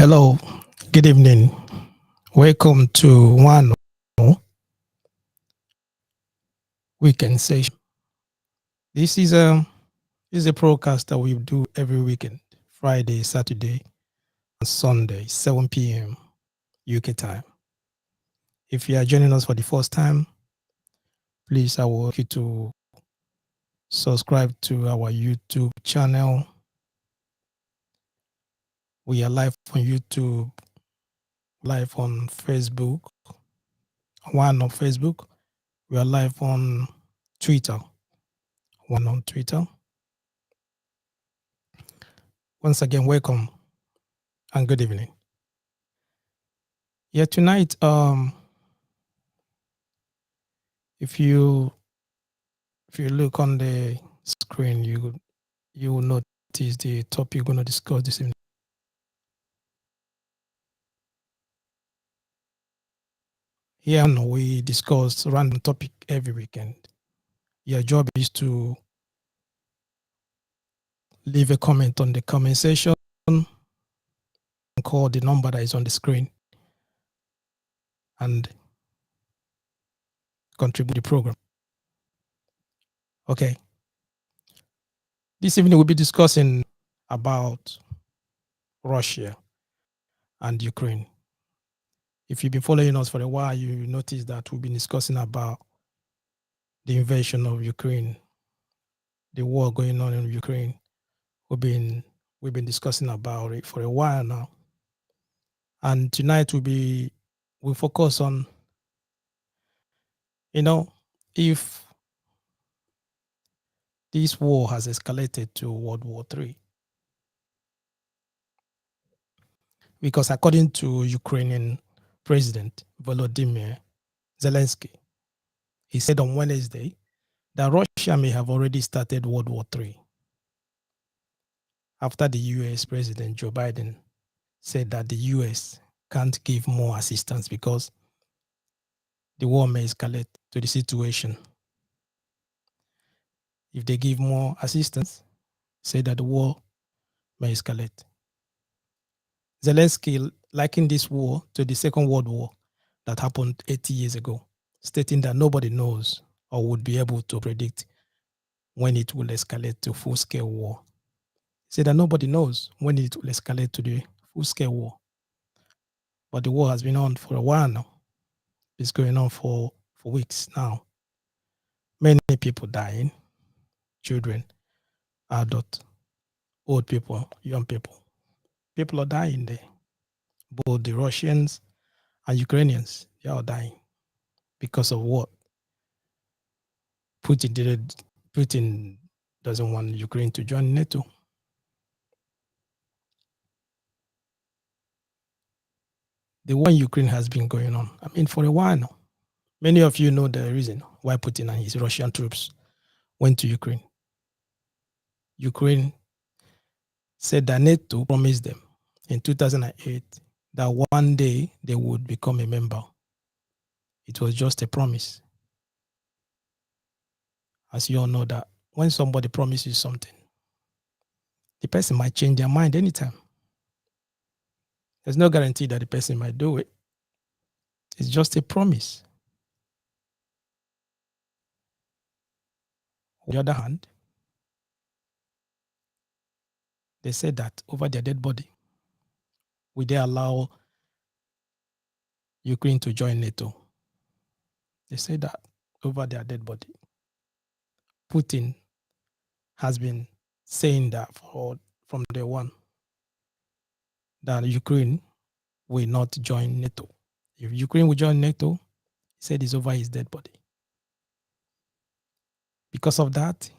Hello, good evening. Welcome to one weekend session. This is a broadcast that we do every weekend, Friday, Saturday, and Sunday, 7 p.m. UK time. If you are joining us for the first time, please I will ask you to subscribe to our YouTube channel. We are live on YouTube, live on Facebook. One on Facebook. We are live on Twitter. One on Twitter. Once again, welcome and good evening. Yeah, tonight, if you look on the screen, you will notice the topic we're going to discuss this evening. Here we discuss random topic every weekend. Your job is to leave a comment on the comment section and call the number that is on the screen and contribute to the program. Okay. This evening we'll be discussing about Russia and Ukraine. If you've been following us for a while, you notice that we've been discussing about the invasion of Ukraine, the war going on in Ukraine. We've been discussing about it for a while now. And tonight we'll focus on, if this war has escalated to World War III. Because according to Ukrainian President Volodymyr Zelensky, he said on Wednesday that Russia may have already started World War III after the US President Joe Biden said that the US can't give more assistance because the war may escalate to the situation. If they give more assistance, say that the war may escalate. Zelensky likened this war to the Second World War that happened 80 years ago, stating that nobody knows or would be able to predict when it will escalate to full-scale war. He said that nobody knows when it will escalate to the full-scale war. But the war has been on for a while now. It's going on for weeks now. Many people dying, children, adults, old people, young people. People are dying there. Both the Russians and Ukrainians, they are dying because of what? Putin doesn't want Ukraine to join NATO. The war in Ukraine has been going on, for a while now. Many of you know the reason why Putin and his Russian troops went to Ukraine. Ukraine said that NATO promised them in 2008 that one day they would become a member. It was just a promise. As you all know that when somebody promises something, the person might change their mind anytime. There's no guarantee that the person might do it. It's just a promise. On the other hand, they said that over their dead body, will they allow Ukraine to join NATO? They said that over their dead body. Putin has been saying that from day one, that Ukraine will not join NATO. If Ukraine will join NATO, he said it's over his dead body. Because of that,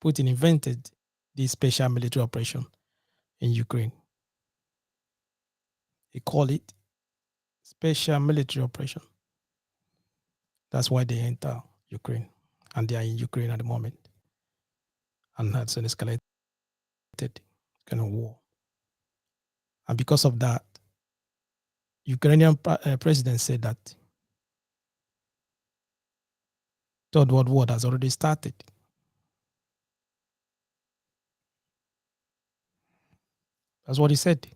Putin invented this special military operation in Ukraine. He called it special military operation. That's why they enter Ukraine, and they are in Ukraine at the moment. And that's an escalated kind of war. And because of that, Ukrainian president said that Third World War has already started. That's what he said.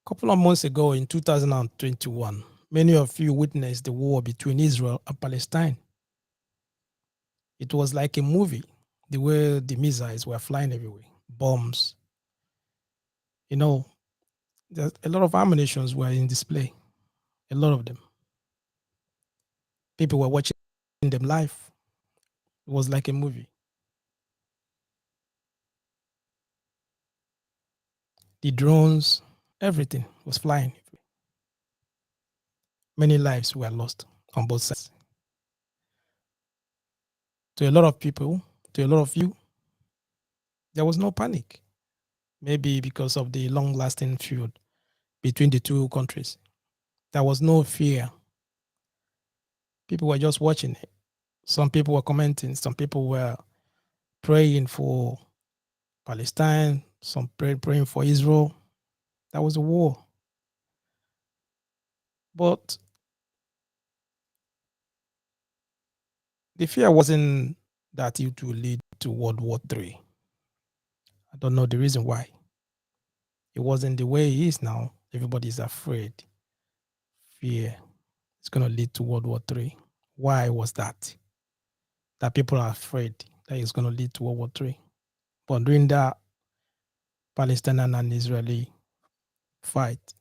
couple of months ago in 2021, many of you witnessed the war between Israel and Palestine. It was like a movie, the way the missiles were flying everywhere, bombs. You know, a lot of ammunitions were in display, a lot of them. People were watching them live. It was like a movie. The drones, everything was flying. Many lives were lost on both sides. To a lot of people, to a lot of you, there was no panic. Maybe because of the long lasting feud between the two countries. There was no fear. People were just watching it. Some people were commenting, some people were praying for Palestine, some praying for Israel. That was a war. But the fear wasn't that it would lead to World War III. I don't know the reason why. It wasn't the way it is now. Everybody's afraid. Fear is going to lead to World War III. Why was that? That people are afraid that it's going to lead to World War III. But during that Palestinian and Israeli fight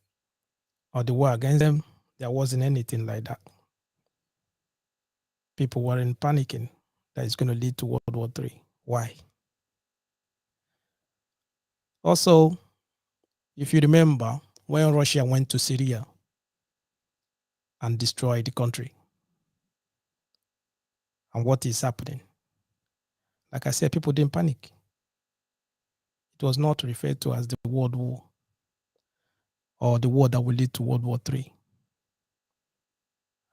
or the war against them, there wasn't anything like that. People weren't panicking that it's going to lead to World War III. Why? Also, if you remember, when Russia went to Syria and destroyed the country, and what is happening, like I said, people didn't panic. It was not referred to as the World War or the war that will lead to World War III.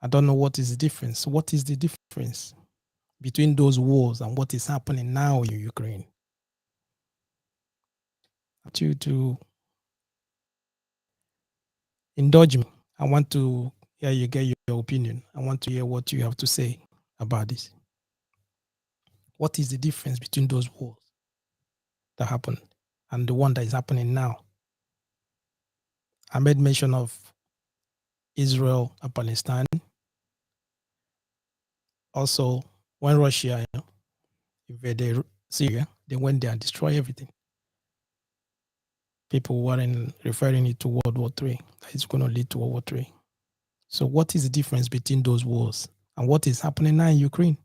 I don't know what is the difference. What is the difference between those wars and what is happening now in Ukraine? I want you to indulge me. I want to hear you get your opinion. I want to hear what you have to say about this. What is the difference between those wars that happened and the one that is happening now? I made mention of Israel and Palestine. Also, when Russia invaded Syria, they went there and destroyed everything. People weren't referring it to World War III. That it's going to lead to World War III. So what is the difference between those wars and what is happening now in Ukraine?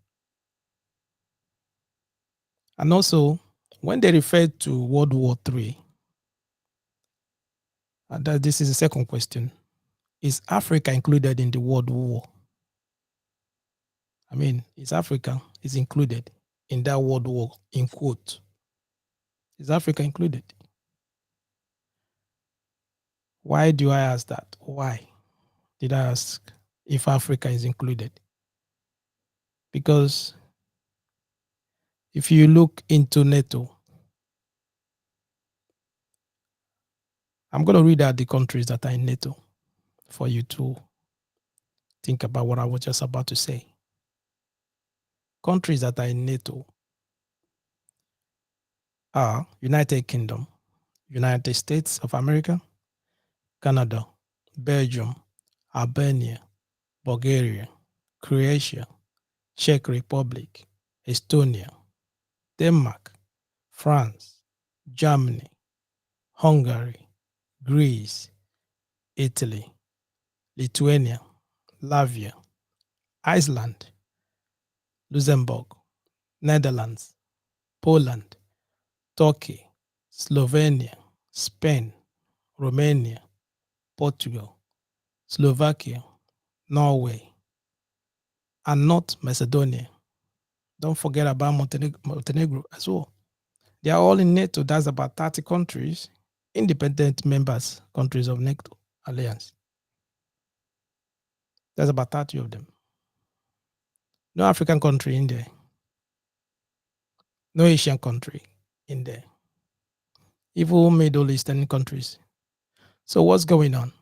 And also, when they refer to World War III, this is the second question, is Africa included in the World War? I mean, is Africa is included in that World War, in quote? Is Africa included? Why do I ask that? Why did I ask if Africa is included? Because if you look into NATO, I'm going to read out the countries that are in NATO for you to think about what I was just about to say. Countries that are in NATO are United Kingdom, United States of America, Canada, Belgium, Albania, Bulgaria, Croatia, Czech Republic, Estonia, Denmark, France, Germany, Hungary, Greece, Italy, Lithuania, Latvia, Iceland, Luxembourg, Netherlands, Poland, Turkey, Slovenia, Spain, Romania, Portugal, Slovakia, Norway, and North Macedonia. Don't forget about Montenegro as well. They are all in NATO. That's about 30 countries, independent members, countries of NATO alliance. There's about 30 of them. No African country in there. No Asian country in there. Even Middle Eastern countries. So what's going on?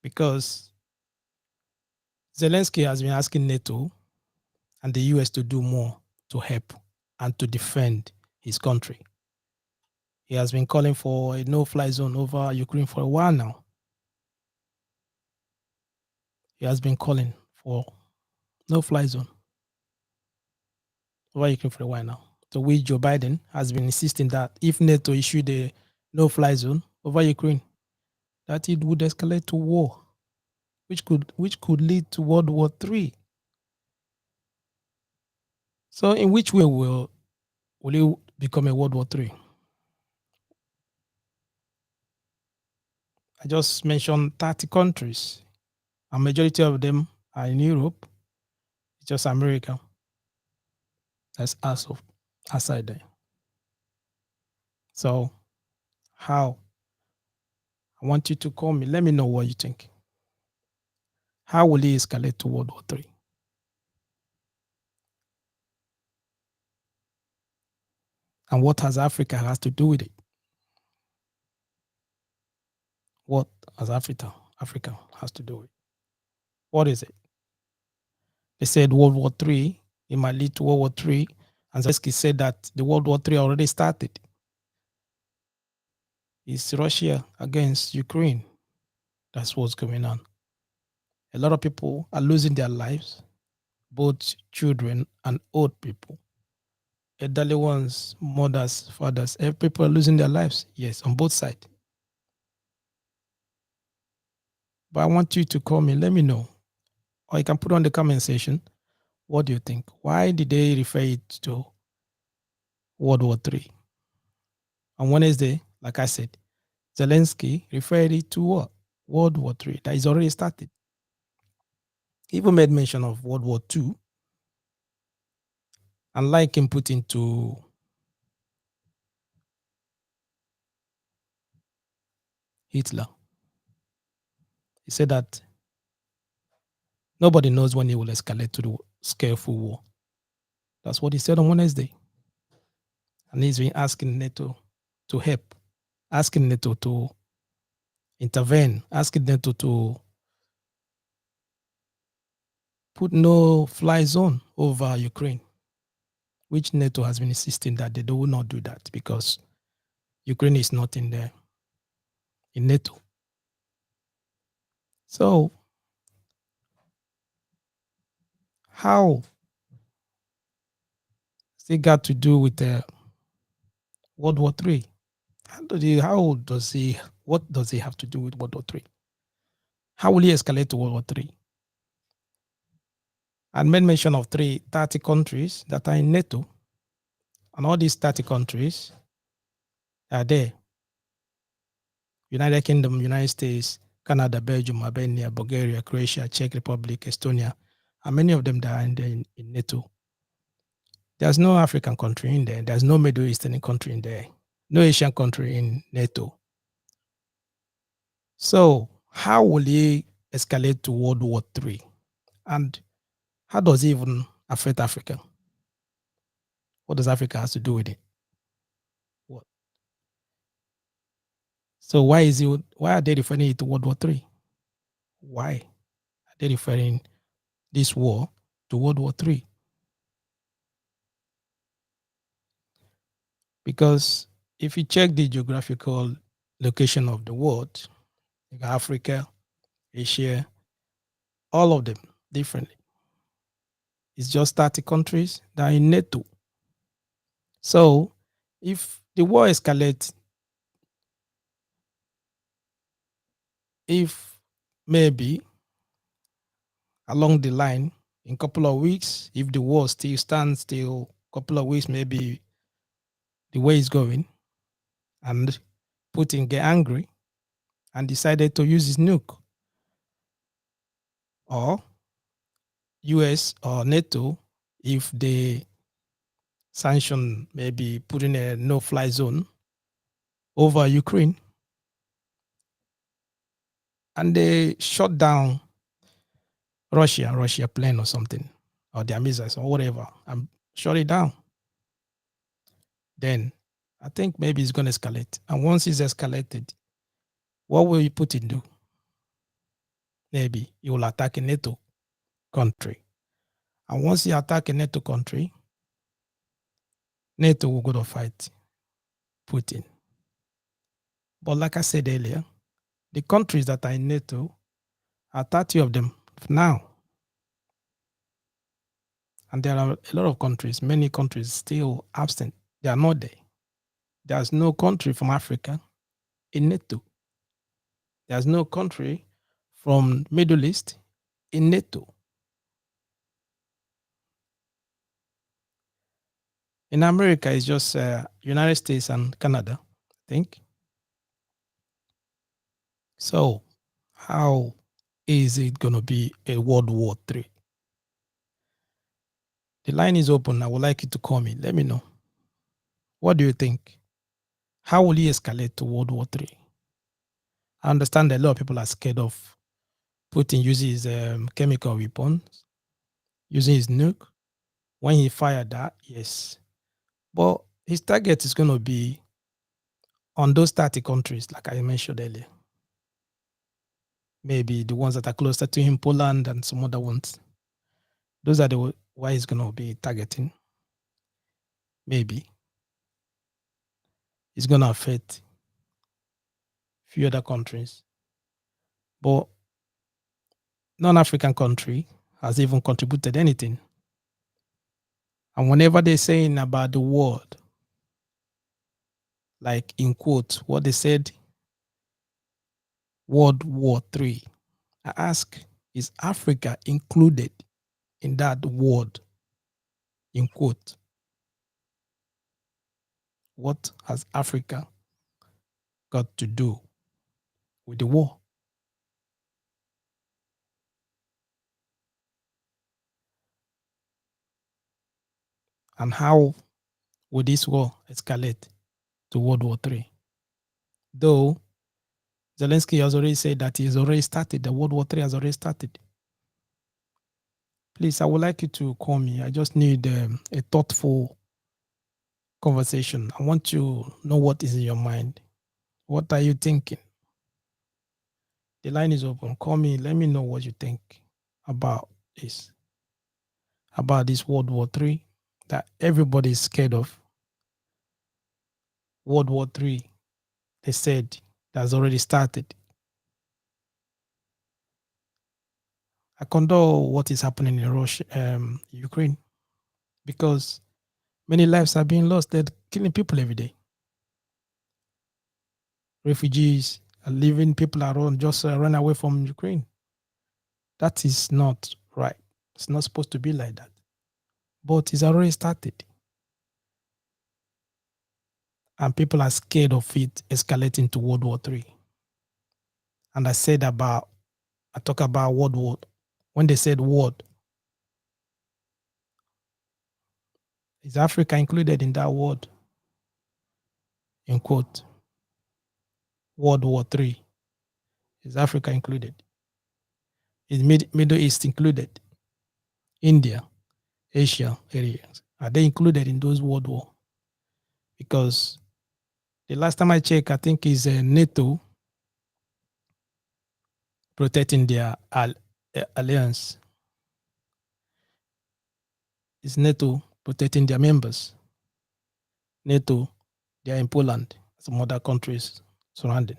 Because Zelensky has been asking NATO and the US to do more to help and to defend his country. He has been calling for a no-fly zone over Ukraine for a while now. He has been calling for no-fly zone over Ukraine for a while now. To which Joe Biden has been insisting that if NATO issued a no-fly zone over Ukraine, that it would escalate to war, which could lead to World War III. So, in which way will it become a World War III? I just mentioned 30 countries. A majority of them are in Europe. It's just America that's also outside there. So, how? I want you to call me. Let me know what you think. How will it escalate to World War III? And what has Africa has to do with it? What has Africa has to do with it? What is it? They said World War III, it might lead to World War III. And Zelensky said that the World War III already started. It's Russia against Ukraine. That's what's going on. A lot of people are losing their lives, both children and old people. Elderly ones, mothers, fathers, every people are losing their lives. Yes, on both sides. But I want you to call me, let me know. Or you can put on the comment section, what do you think? Why did they refer it to World War III? On Wednesday, like I said, Zelensky referred it to what? World War III. That is already started. He even made mention of World War II and like him put into Hitler. He said that nobody knows when it will escalate to the scaleful war. That's what he said on Wednesday. And he's been asking NATO to help, asking NATO to intervene, asking NATO to put no fly zone over Ukraine, which NATO has been insisting that they do not do that because Ukraine is not in NATO. So how has it got to do with World War III? What does he have to do with World War III? How will he escalate to World War III? I made mention of 30 countries that are in NATO, and all these 30 countries are there. United Kingdom, United States, Canada, Belgium, Albania, Bulgaria, Croatia, Czech Republic, Estonia, and many of them that are in NATO. There's no African country in there. There's no Middle Eastern country in there. No Asian country in NATO. So how will it escalate to World War III? And how does it even affect Africa? What does Africa have to do with it? What? So why are they referring it to World War III? Why are they referring this war to World War III? Because if you check the geographical location of the world, like Africa, Asia, all of them differently. It's just 30 countries that are in NATO. So if the war escalates, if maybe along the line in a couple of weeks, if the war still stands still a couple of weeks, maybe the way it's going, and Putin get angry and decided to use his nuke, or US or NATO, if they sanction maybe putting a no-fly zone over Ukraine, and they shut down Russia plane or something, or their missiles or whatever, and shut it down, then I think maybe it's going to escalate. And once it's escalated, what will Putin do? Maybe he will attack a NATO country. And once he attack a NATO country, NATO will go to fight Putin. But like I said earlier, the countries that are in NATO are 30 of them now. And there are a lot of countries, many countries still absent. They are not there. There's no country from Africa in NATO. There's no country from Middle East in NATO. In America, it's just United States and Canada, I think. So how is it going to be a World War III? The line is open. I would like you to call me. Let me know. What do you think? How will he escalate to World War III? I understand that a lot of people are scared of Putin using his chemical weapons, using his nuke. When he fired that, yes. But his target is going to be on those 30 countries, like I mentioned earlier. Maybe the ones that are closer to him, Poland and some other ones. Those are the why he's going to be targeting. Maybe it's going to affect a few other countries. But non-African country has even contributed anything. And whenever they're saying about the world, like in quotes, what they said, World War III, I ask, is Africa included in that word, in quote? What has Africa got to do with the war? And how would this war escalate to World War III? Though Zelensky has already said that he has already started, the World War III has already started. Please, I would like you to call me. I just need a thoughtful conversation. I want to know what is in your mind. What are you thinking? The line is open. Call me. Let me know what you think about this. About this World War III that everybody is scared of. World War III, they said, that's already started. I condole what is happening in Russia, Ukraine, because many lives are being lost. They're killing people every day. Refugees are leaving people around, just run away from Ukraine. That is not right. It's not supposed to be like that. But it's already started. And people are scared of it escalating to World War III. And I talk about World War. When they said world, is Africa included in that word? In quote, World War III. Is Africa included? Is Middle East included? India, Asia areas. Are they included in those world war? Because the last time I checked, I think is NATO protecting their alliance. Is NATO protecting their members? NATO, they are in Poland, some other countries surrounding,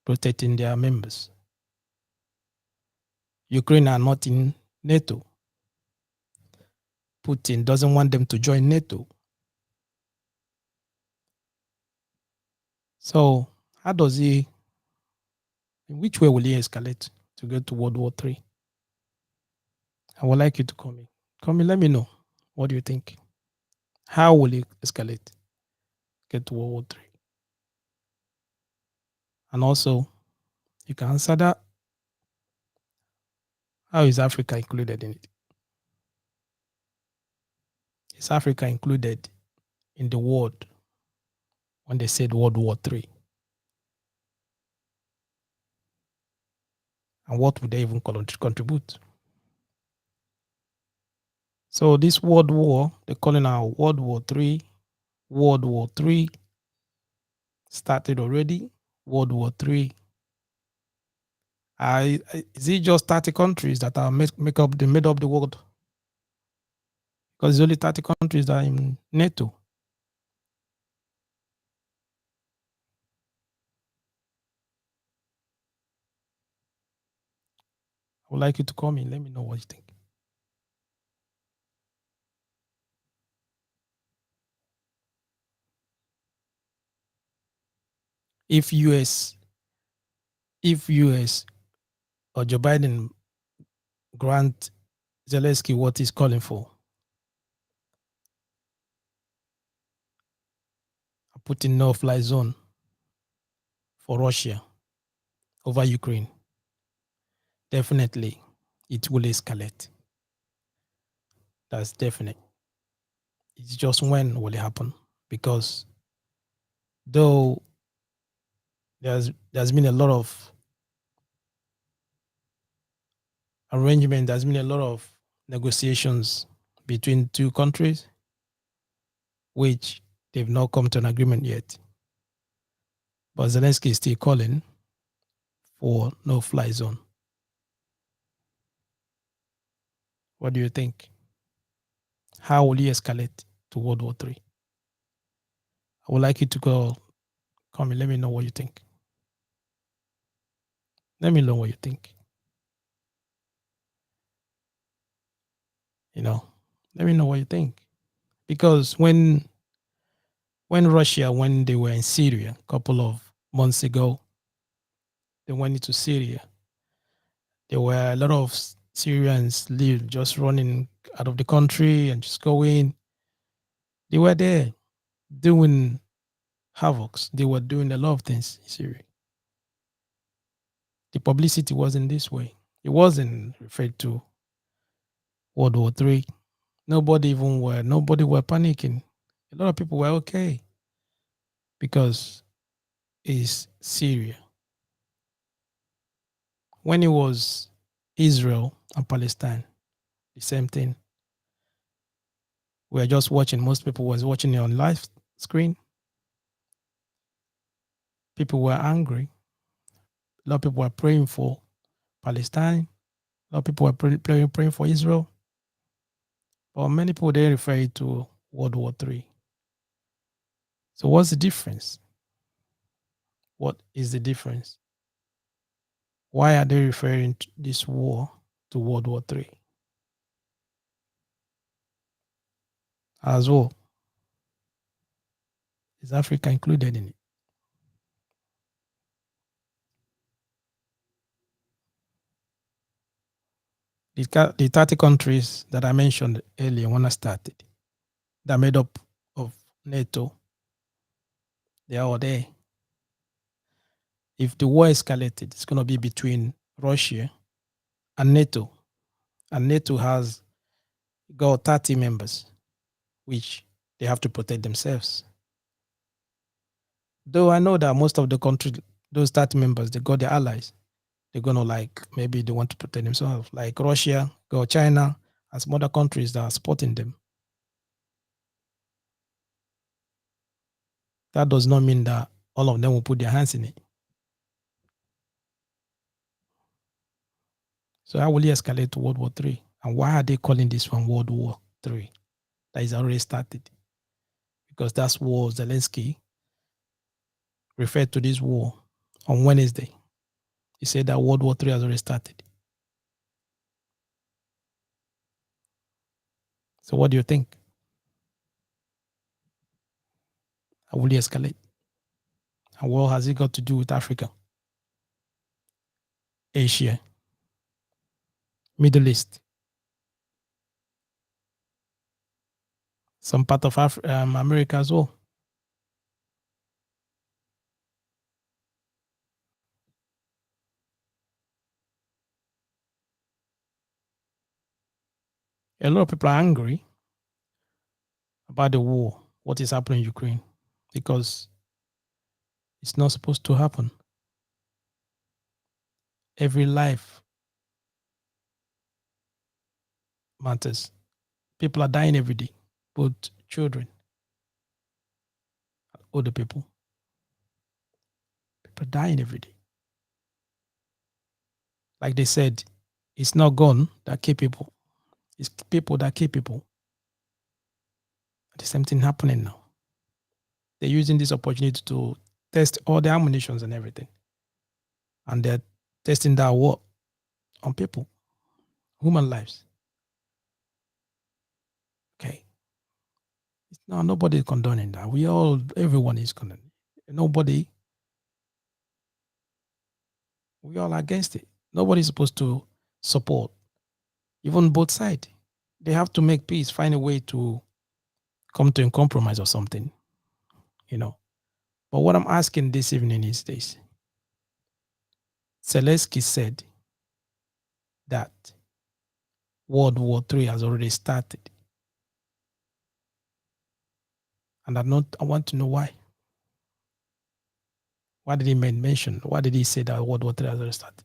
protecting their members. Ukraine are not in NATO. Putin doesn't want them to join NATO. So how does he, in which way will he escalate to go to World War III? I would like you to call me. Call me, let me know. What do you think? How will it escalate? Get to World War III? And also, you can answer that. How is Africa included in it? Is Africa included in the world when they said World War III? And what would they even contribute? So this World War, they're calling out World War III. World War III started already. World War III. Is it just 30 countries that are made up the world? Because it's only 30 countries that are in NATO. would like you to call me. Let me know what you think. If US, if US or Joe Biden grant Zelensky what he's calling for, putting no-fly zone for Russia over Ukraine, definitely it will escalate. That's definite. It's just when will it happen? Because though there's been a lot of arrangement, there's been a lot of negotiations between two countries, which they've not come to an agreement yet. But Zelensky is still calling for no-fly zone. What do you think? How will he escalate to World War III? I would like you to call me. Let me know what you think. Let me know what you think. Let me know what you think. Because when Russia, when they were in Syria a couple of months ago, they went into Syria. There were a lot of Syrians just running out of the country and just going. They were there doing havocs. They were doing a lot of things in Syria. The publicity wasn't this way. It wasn't referred to World War III. Nobody were panicking. A lot of people were okay because it's Syria. When it was Israel and Palestine, the same thing. We were just watching. Most people was watching it on live screen. People were angry. A lot of people were praying for Palestine. A lot of people were praying for Israel. But many people they refer it to World War III. So what's the difference? What is the difference? Why are they referring to this war to World War III? As well, is Africa included in it? The 30 countries that I mentioned earlier when I started, that made up of NATO, they are all there. If the war escalated, it's going to be between Russia and NATO. And NATO has got 30 members, which they have to protect themselves. Though I know that most of the countries, those 30 members, they got their allies. They're going to maybe they want to protect themselves. Like Russia, got China, and some other countries that are supporting them. That does not mean that all of them will put their hands in it. So how will it escalate to World War III? And why are they calling this one World War III? That is already started. Because that's war Zelensky referred to this war on Wednesday. He said that World War III has already started. So what do you think? How will it escalate? And what has it got to do with Africa, Asia, Middle East, some part of America as well? A lot of people are angry about the war, what is happening in Ukraine, because it's not supposed to happen. Every life matters. People are dying every day, both children, older people. People are dying every day. Like they said, it's not gun that kill people. It's people that kill people. The same thing happening now. They're using this opportunity to test all the ammunitions and everything. And they're testing that war on people. human lives. Okay. No, nobody is condoning that. Everyone is condoning. Nobody, we all against it. Nobody's supposed to support, even both sides. They have to make peace, find a way to come to a compromise or something, you know. But what I'm asking this evening is this. Zelensky said that World War III has already started. And I want to know why. Why did he mention? Why did he say that World War III has already started?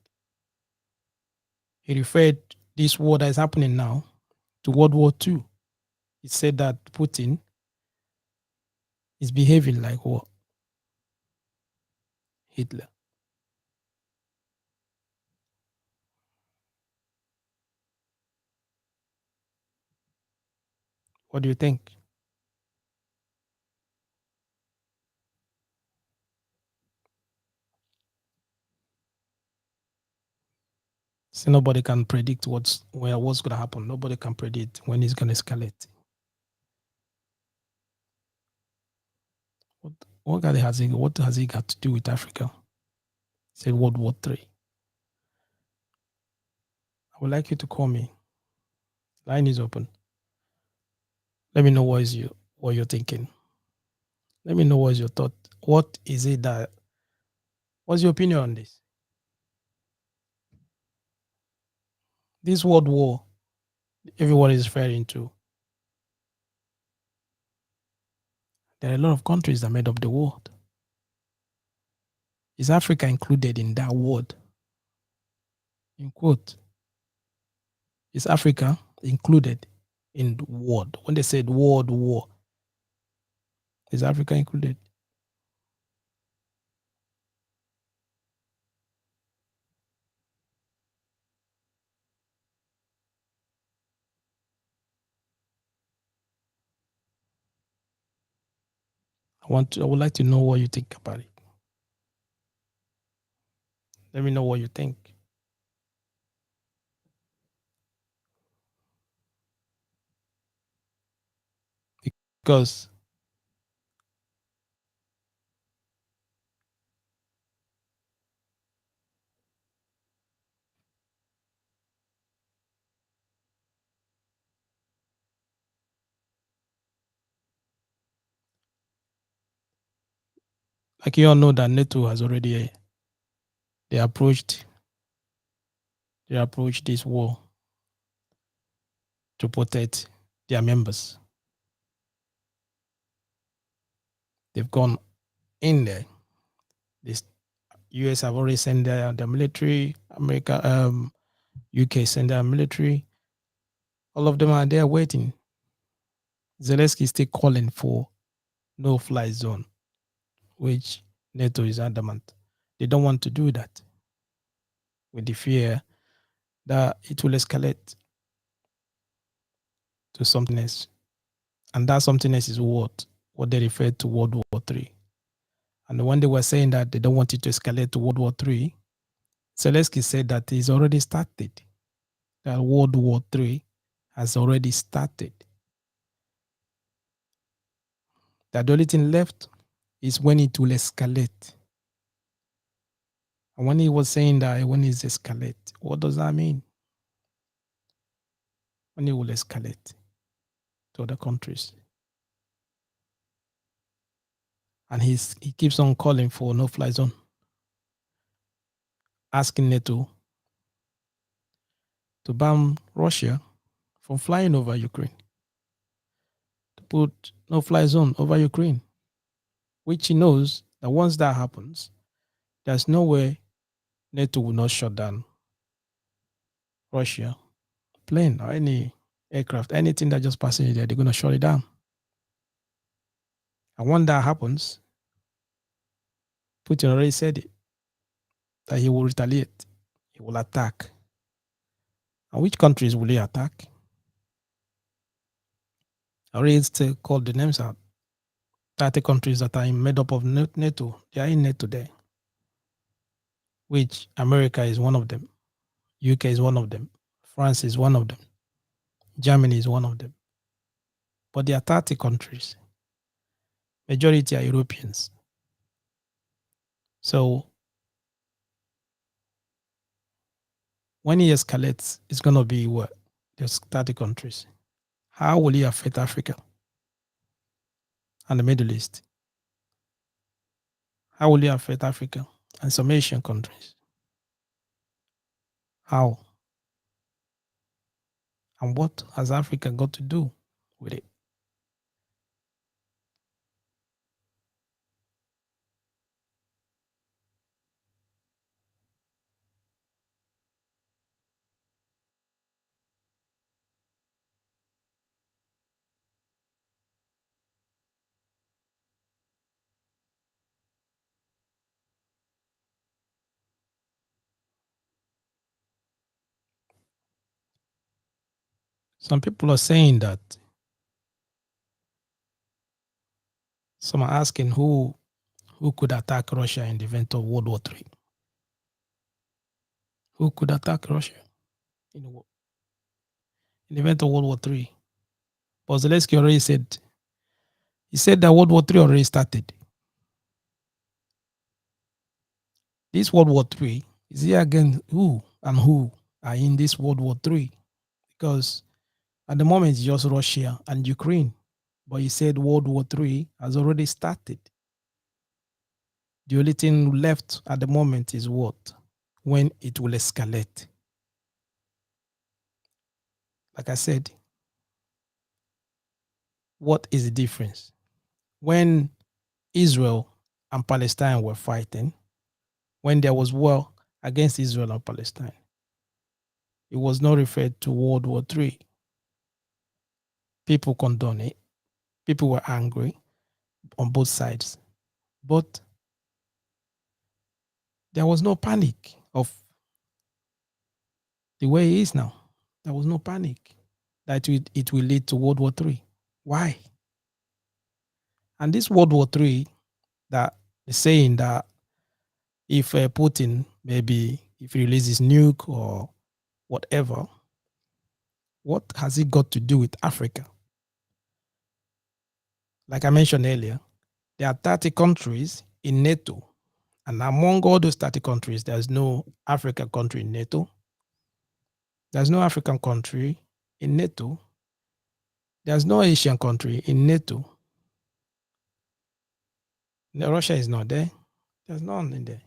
He referred this war that is happening now to World War II. He said that Putin is behaving like what? Hitler. What do you think? See, nobody can predict what's going to happen. Nobody can predict when it's going to escalate. What has he got to do with Africa? Say World War III. I would like you to call me. Line is open. Let me know what you're thinking. Let me know what is your thought. What is it that? What's your opinion on this? This world war, everyone is referring to. There are a lot of countries that made up the world. Is Africa included in that word? In quote, is Africa included in the word? When they said world war, is Africa included? I would like to know what you think about it. Let me know what you think. Because like you all know that NATO has already they approached this war to protect their members. They've gone in there. This US have already sent their military. UK sent their military. All of them are there waiting. Zelensky is still calling for no-fly zone, which NATO is adamant. They don't want to do that with the fear that it will escalate to something else. And that something else is what they refer to World War III. And when they were saying that they don't want it to escalate to World War III, Zelensky said that it's already started. That World War III has already started. That the only thing left is when it will escalate. And when he was saying that when it escalate, what does that mean? When it will escalate to other countries. And he keeps on calling for no-fly zone, asking NATO to ban Russia from flying over Ukraine, to put no-fly zone over Ukraine, which he knows that once that happens, there's no way NATO will not shut down Russia plane or any aircraft, anything that just passes there, they're going to shut it down. And when that happens, Putin already said it, that he will retaliate, he will attack. And which countries will he attack? I already called the names out. 30 countries that are made up of NATO, they are in NATO there, which America is one of them, UK is one of them, France is one of them. Germany is one of them. But there are 30 countries. Majority are Europeans. So when he escalates, it's going to be what? There's 30 countries. How will he affect Africa and the Middle East? How will he affect Africa and some Asian countries? How? And what has Africa got to do with it? Some people are saying that. Some are asking who could attack Russia in the event of World War III? Who could attack Russia in the event of World War III? But Zelensky already said, he said that World War III already started. This World War III is here again. Who and who are in this World War III? Because at the moment it's just Russia and Ukraine. But he said World War III has already started. The only thing left at the moment is what? When it will escalate. Like I said, what is the difference? When Israel and Palestine were fighting, when there was war against Israel and Palestine, it was not referred to World War III. People condoned it. People were angry on both sides. But there was no panic of the way it is now. There was no panic that it will lead to World War III. Why? And this World War III, that is saying that if Putin, maybe if he releases nuke or whatever, what has it got to do with Africa? Like I mentioned earlier, there are 30 countries in NATO. And among all those 30 countries, there's no African country in NATO. There's no African country in NATO. There's no Asian country in NATO. Russia is not there. There's none in there.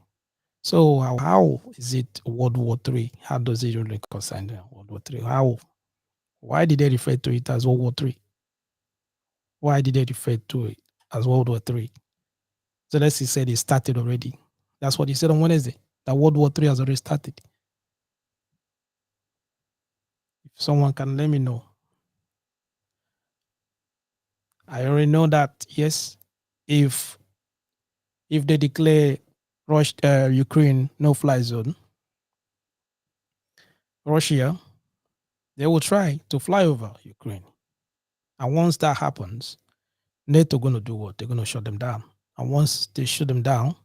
So how is it World War III? How does it really concern World War III? How? Why did they refer to it as World War III? Why did they refer to it as World War III? Zelensky said it started already. That's what he said on Wednesday, that World War III has already started. If someone can let me know. I already know that, yes, if they declare Ukraine no-fly zone, Russia, they will try to fly over Ukraine. And once that happens, NATO going to do what? They're going to shut them down. And once they shut them down,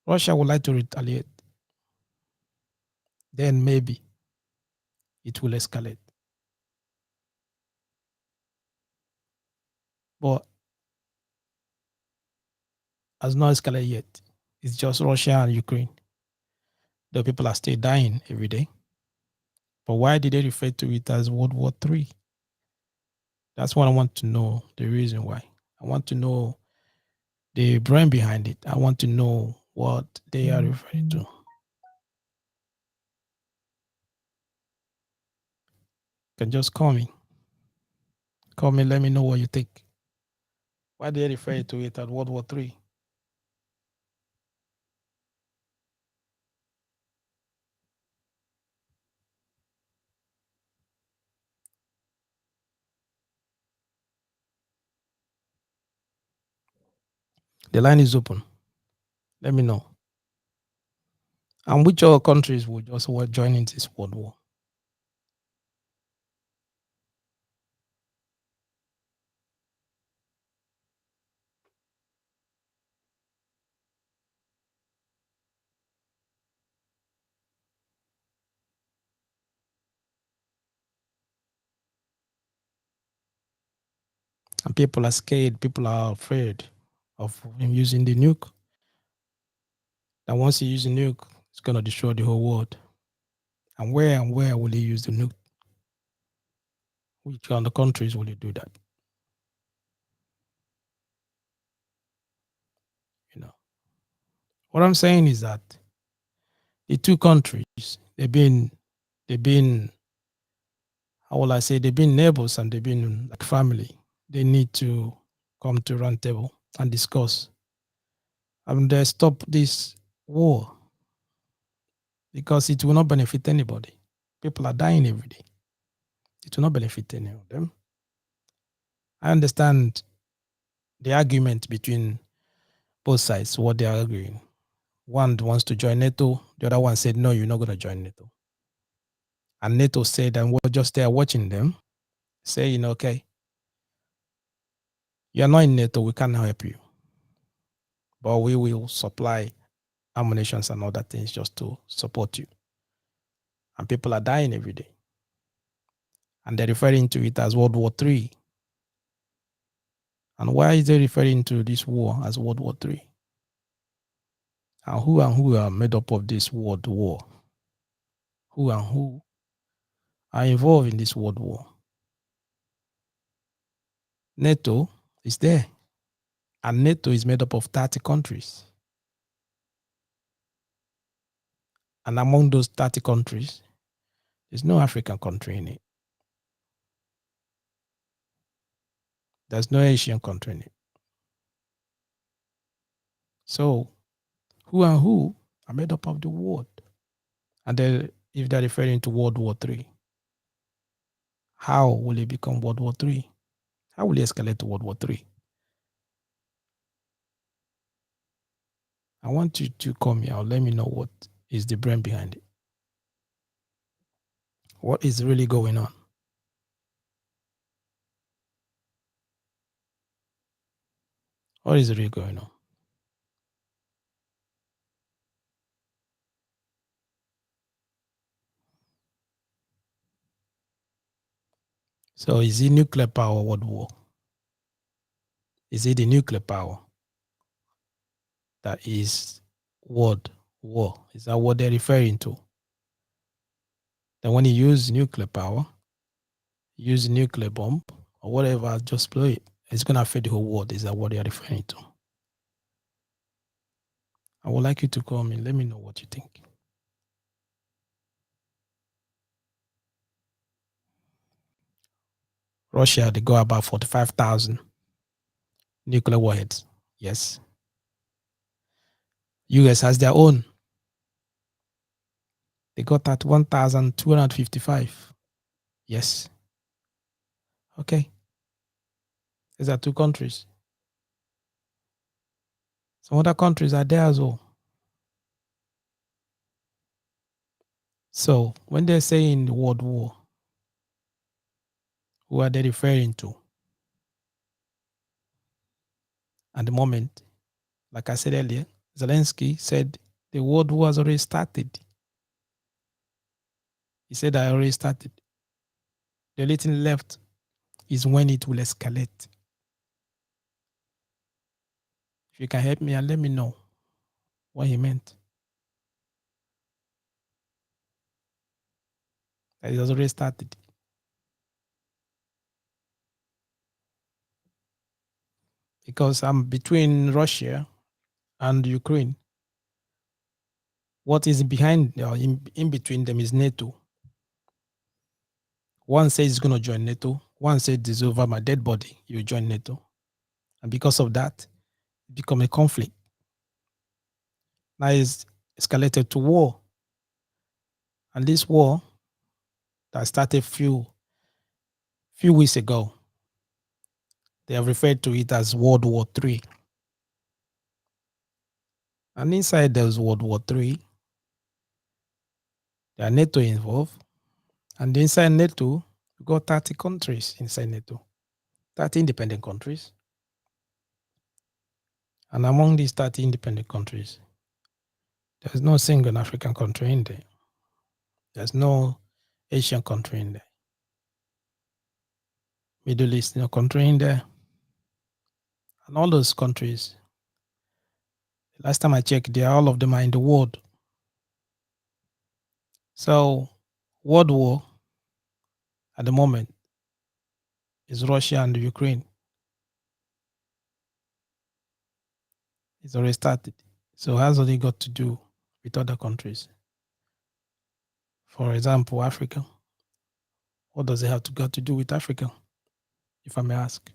Russia would like to retaliate. Then maybe it will escalate. But has not escalated yet. It's just Russia and Ukraine. The people are still dying every day. But why did they refer to it as World War III? That's what I want to know, the reason why. I want to know the brain behind it. I want to know what they are referring to. You can just call me. Call me, let me know what you think. Why did they refer to it as World War III? The line is open. Let me know. And which other countries would also join in this World War? And people are scared, people are afraid of him using the nuke. And once he uses the nuke, it's going to destroy the whole world. And where will he use the nuke? Which kind of countries will he do that? You know, what I'm saying is that the two countries, they've been, how will I say, they've been neighbors and they've been like family. They need to come to round table and discuss and they stop this war because it will not benefit anybody. People are dying every day. It will not benefit any of them. I understand the argument between both sides, what they are arguing. One wants to join NATO, the other one said, no, you're not going to join NATO. And NATO said, and we're just there watching them, saying, okay, you're not in NATO, we can't help you. But we will supply ammunition and other things just to support you. And people are dying every day. And they're referring to it as World War III. And why is they referring to this war as World War III? And who are made up of this world war? Who and who are involved in this world war? NATO is there. And NATO is made up of 30 countries. And among those 30 countries, there's no African country in it. There's no Asian country in it. So who and who are made up of the world? And if they're referring to World War III, how will it become World War III? How will it escalate to World War III? I want you to come here and let me know what is the brain behind it. What is really going on? What is really going on? So is it nuclear power world war? Is it the nuclear power that is world war? Is that what they're referring to? Then when you use nuclear power, use a nuclear bomb or whatever, just blow it. It's going to affect the whole world. Is that what they're referring to? I would like you to call me. Let me know what you think. Russia, they got about 45,000 nuclear warheads. Yes. US has their own. They got at 1,255. Yes. Okay. These are two countries. Some other countries are there as well. So when they're saying the world war, who are they referring to? At the moment, like I said earlier, Zelensky said the world war has already started. He said I already started. The only thing left is when it will escalate. If you can help me and let me know what he meant. That it has already started. Because I'm between Russia and Ukraine. What is behind, in between them is NATO. One says he's going to join NATO. One says it's over my dead body. You join NATO. And because of that, it become a conflict. Now it's escalated to war. And this war that started few weeks ago, they have referred to it as World War III. And inside there's World War III, there are NATO involved. And inside NATO, we got 30 countries inside NATO, 30 independent countries. And among these 30 independent countries, there's no single African country in there. There's no Asian country in there. Middle East, no country in there. And all those countries, last time I checked, all of them are in the world. So, world war at the moment is Russia and Ukraine. It's already started. So, how's it got to do with other countries? For example, Africa. What does it have to got to do with Africa, if I may ask?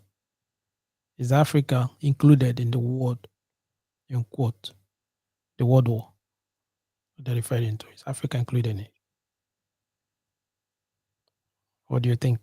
Is Africa included in the world, in quote, the world war they're referring to? Is Africa included in it? What do you think?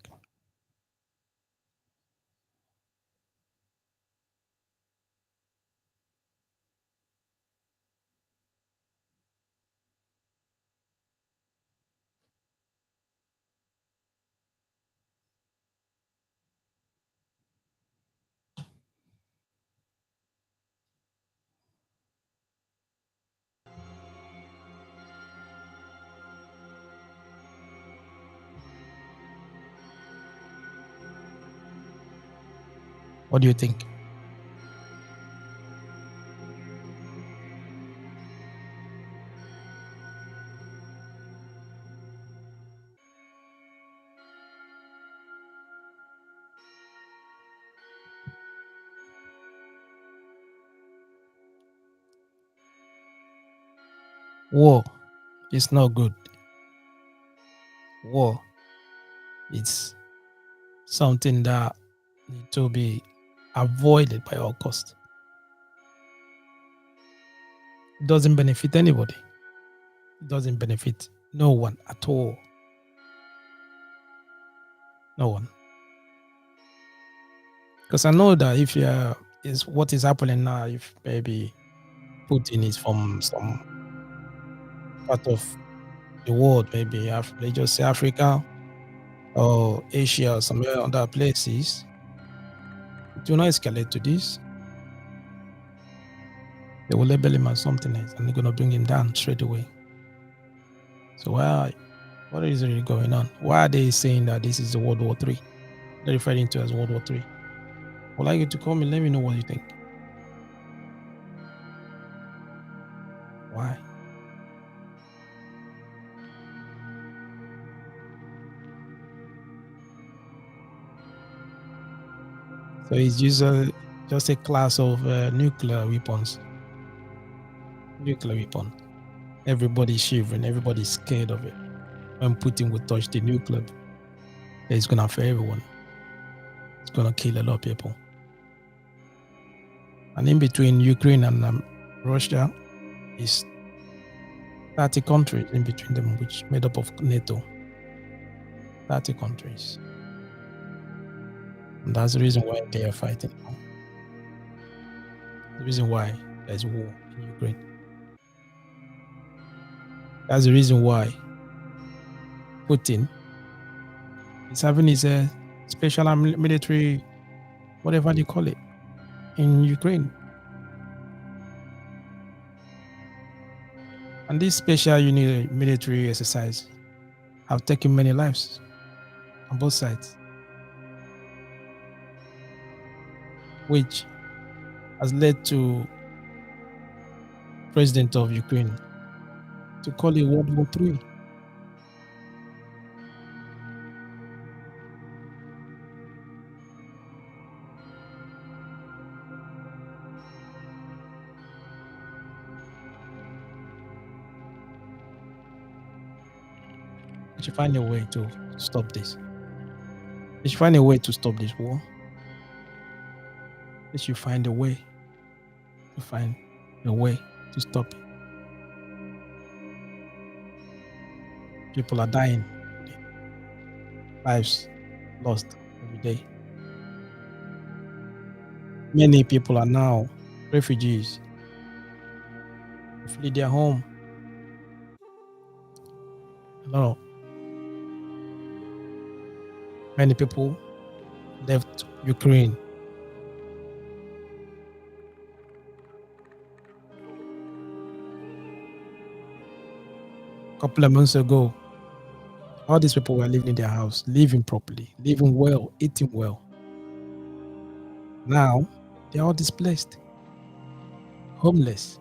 What do you think? War is not good. War is something that need to be avoided by all cost. It doesn't benefit anybody. It doesn't benefit no one at all. No one. Because I know that if is what is happening now, if maybe Putin is from some part of the world, maybe let's just say Africa or Asia or some other places, it will not escalate to this. They will label him as something else and they're going to bring him down straight away. So what is really going on? Why are they saying that this is the World War III? They're referring to as World War III. I'd like you to call me. Let me know what you think. Why? So it's just a class of nuclear weapons. Nuclear weapon. Everybody's shivering. Everybody's scared of it. When Putin would touch the nuclear, it's going to affect everyone. It's going to kill a lot of people. And in between Ukraine and Russia is 30 countries in between them, which made up of NATO. 30 countries. And that's the reason why they are fighting now. The reason why there's war in Ukraine. That's the reason why Putin is having his special military, whatever they call it, in Ukraine. And this special military exercise have taken many lives on both sides, which has led to President of Ukraine to call it World War III. We should find a way to stop this. We should find a way to stop this war. We should find a way to stop it. People are dying. Lives lost every day. Many people are now refugees. They flee their home. No. Many people left Ukraine. A couple of months ago, all these people were living in their house, living properly, living well, eating well. Now, They are all displaced, homeless.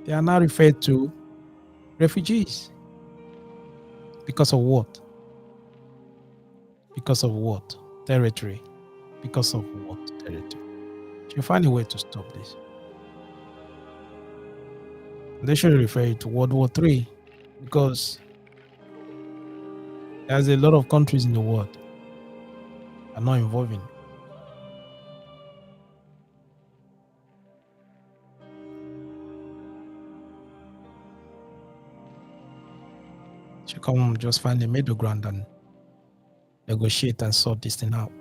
They are now referred to refugees. Because of what? Because of what? Territory. Because of what? Territory. Should find a way to stop this. They should refer it to World War III, because there's a lot of countries in the world that are not involving. Should come just find a middle ground and negotiate and sort this thing out.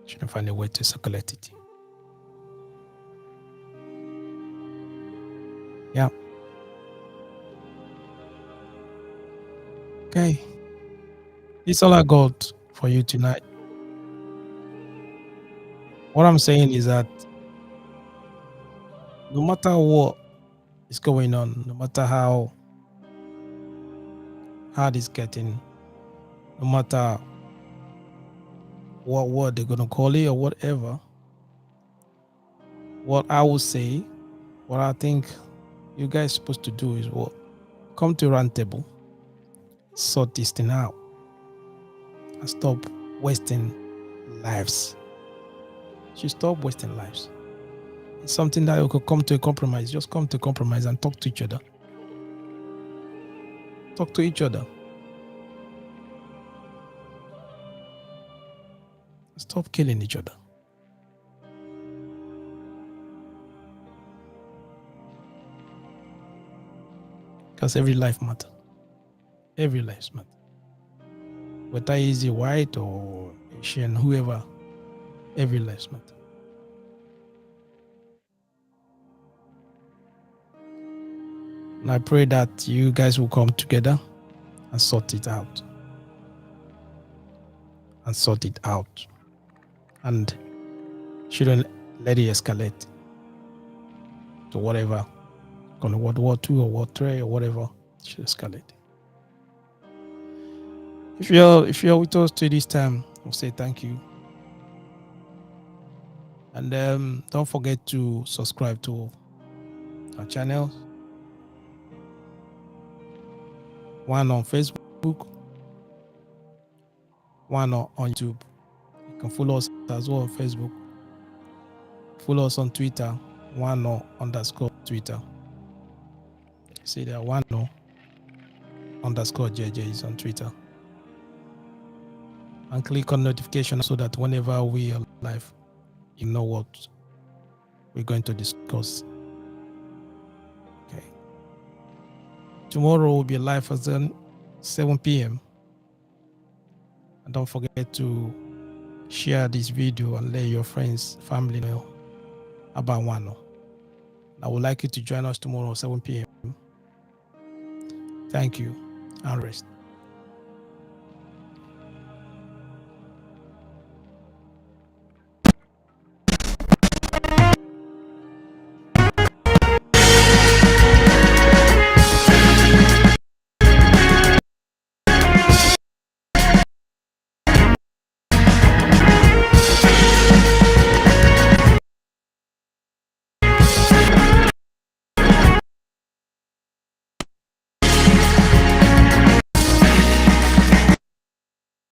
Should find a way to circulate it. Yeah. Okay. It's all I got for you tonight. What I'm saying is that no matter what is going on, no matter how hard it's getting, no matter what word they're going to call it or whatever, what I will say, what I think you guys supposed to do is what? Come to a round table, sort this thing out, and stop wasting lives. You stop wasting lives. It's something that you could come to a compromise. Just come to a compromise and talk to each other. Talk to each other. Stop killing each other. Because every life matters. Every life matters. Whether he's white or Asian, whoever, every life matters. And I pray that you guys will come together and sort it out. And sort it out. And shouldn't let it escalate to whatever, call it World War II or World War III or whatever, it should escalate. If you're with us to this time, I'll say thank you. And don't forget to subscribe to our channels. One on Facebook, one on YouTube. You can follow us as well on Facebook. Follow us on Twitter, one _ Twitter. See there, one _ JJ is on Twitter. And click on notification so that whenever we are live, you know what we're going to discuss. Okay. Tomorrow will be live at 7 p.m. And don't forget to share this video and let your friends, family know about Wano. I would like you to join us tomorrow at 7 p.m. Thank you and rest.